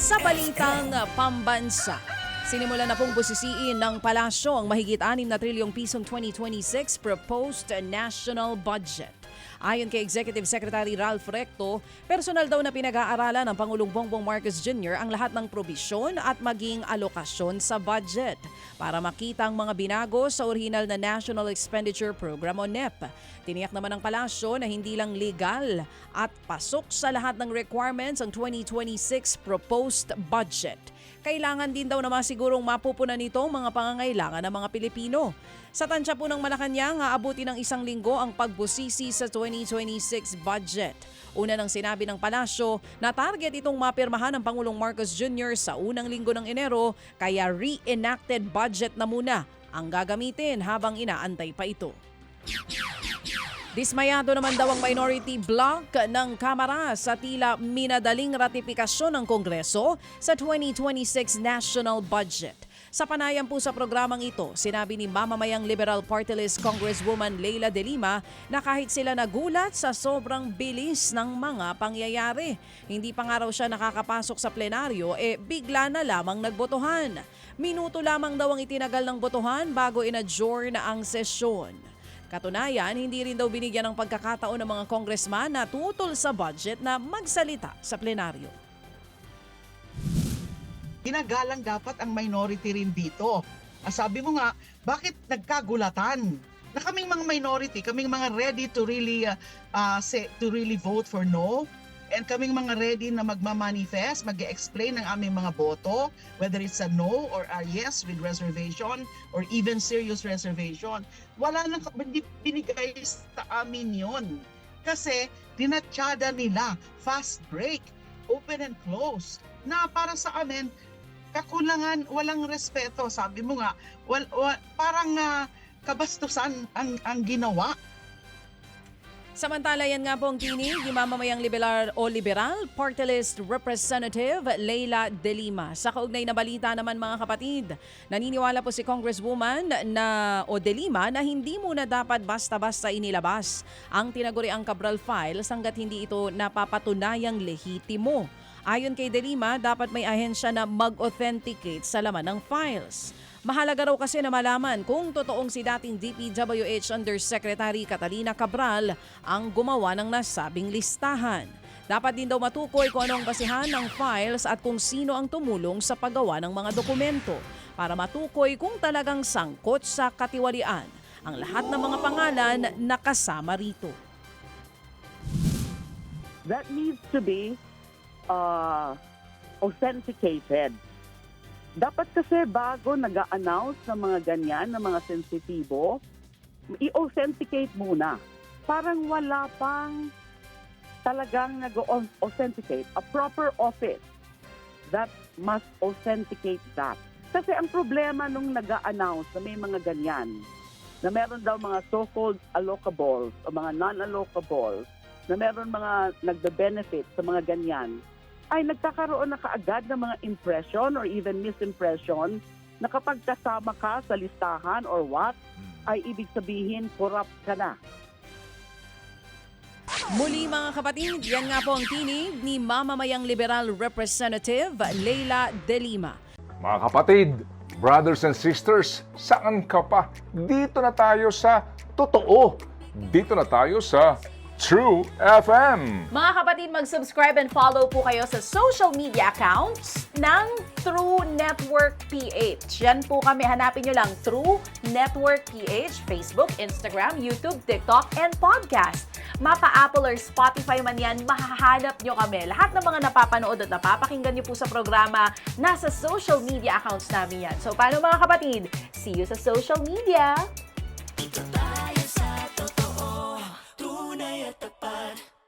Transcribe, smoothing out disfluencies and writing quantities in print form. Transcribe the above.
Sa balitang pambansa, sinimula na pong busisiin ng palasyo ang mahigit 6 na trilyong pisong 2026 proposed national budget. Ayon kay Executive Secretary Ralph Recto, personal daw na pinag-aaralan ng Pangulong Bongbong Marcos Jr. ang lahat ng probisyon at maging alokasyon sa budget para makita ang mga binago sa orihinal na National Expenditure Program o NEP. Tiniyak naman ng palasyo na hindi lang legal at pasok sa lahat ng requirements ang 2026 proposed budget. Kailangan din daw na masigurong mapupunan nito ang mga pangangailangan ng mga Pilipino. Sa tansya po ng Malacanang, aabuti ng 1 linggo ang pagbusisi sa 2026 budget. Una nang sinabi ng palasyo na target itong mapirmahan ng Pangulong Marcos Jr. sa unang linggo ng Enero, kaya reenacted budget na muna ang gagamitin habang inaantay pa ito. Dismayado naman daw ang minority bloc ng Kamara sa tila minadaling ratifikasyon ng Kongreso sa 2026 national budget. Sa panayam po sa programang ito, sinabi ni mamamayang Liberal Party List Congresswoman Leila De Lima na kahit sila nagulat sa sobrang bilis ng mga pangyayari. Hindi pa nga raw siya nakakapasok sa plenaryo, bigla na lamang nagbotohan. Minuto lamang daw ang itinagal ng botohan bago in-adjourn ang sesyon. Katunayan, hindi rin daw binigyan ng pagkakataon ng mga congressman na tutol sa budget na magsalita sa plenaryo. Ginagalang dapat ang minority rin dito. Sabi mo nga, bakit nagkagulatan? Na kaming mga minority, kaming mga ready to really vote for no, and kaming mga ready na magmamanifest, mag-explain ng aming mga boto, whether it's a no or a yes with reservation or even serious reservation. Wala nang binigay sa amin yun. Kasi dinatsyada nila, fast break, open and close, na para sa amin, kakulangan, walang respeto. Sabi mo nga, parang kabastusan ang ginawa. Samantala yan nga po ang tinig ni mamamayang Liberal Party List Representative Leila De Lima. Sa kaugnay na balita naman mga kapatid, naniniwala po si Congresswoman De Lima na hindi muna dapat basta-basta inilabas ang tinaguriang Cabral Files hanggat hindi ito napapatunayang lehitimo. Ayon kay De Lima, dapat may ahensya na mag-authenticate sa laman ng files. Mahalaga raw kasi na malaman kung totoong si dating DPWH Undersecretary Catalina Cabral ang gumawa ng nasabing listahan. Dapat din daw matukoy kung anong basihan ng files at kung sino ang tumulong sa paggawa ng mga dokumento para matukoy kung talagang sangkot sa katiwalian ang lahat ng mga pangalan na kasama rito. That needs to be authenticated. Dapat kasi bago nag-a-announce ng mga ganyan, ng mga sensitibo, i-authenticate muna. Parang wala pang talagang nag-authenticate. A proper office that must authenticate that. Kasi ang problema nung nag-a-announce na may mga ganyan, na meron daw mga so-called allocables o mga non-allocables, na meron mga nagbe-benefit sa mga ganyan, ay nagkakaroon na kaagad ng mga impression or even misimpression na kapag kasama ka sa listahan or what, ay ibig sabihin corrupt ka na. Muli mga kapatid, yan nga po ang tinig ni mamamayang Liberal Representative Leila De Lima. Mga kapatid, brothers and sisters, saan ka pa? Dito na tayo sa totoo. Dito na tayo sa True FM. Mga kapatid, mag-subscribe and follow po kayo sa social media accounts ng True Network PH. Yan po kami, hanapin nyo lang True Network PH, Facebook, Instagram, YouTube, TikTok, and podcast. Mapa Apple or Spotify man yan, mahahanap nyo kami. Lahat ng mga napapanood at napapakinggan nyo po sa programa, nasa social media accounts namin yan. So paano mga kapatid? See you sa social media!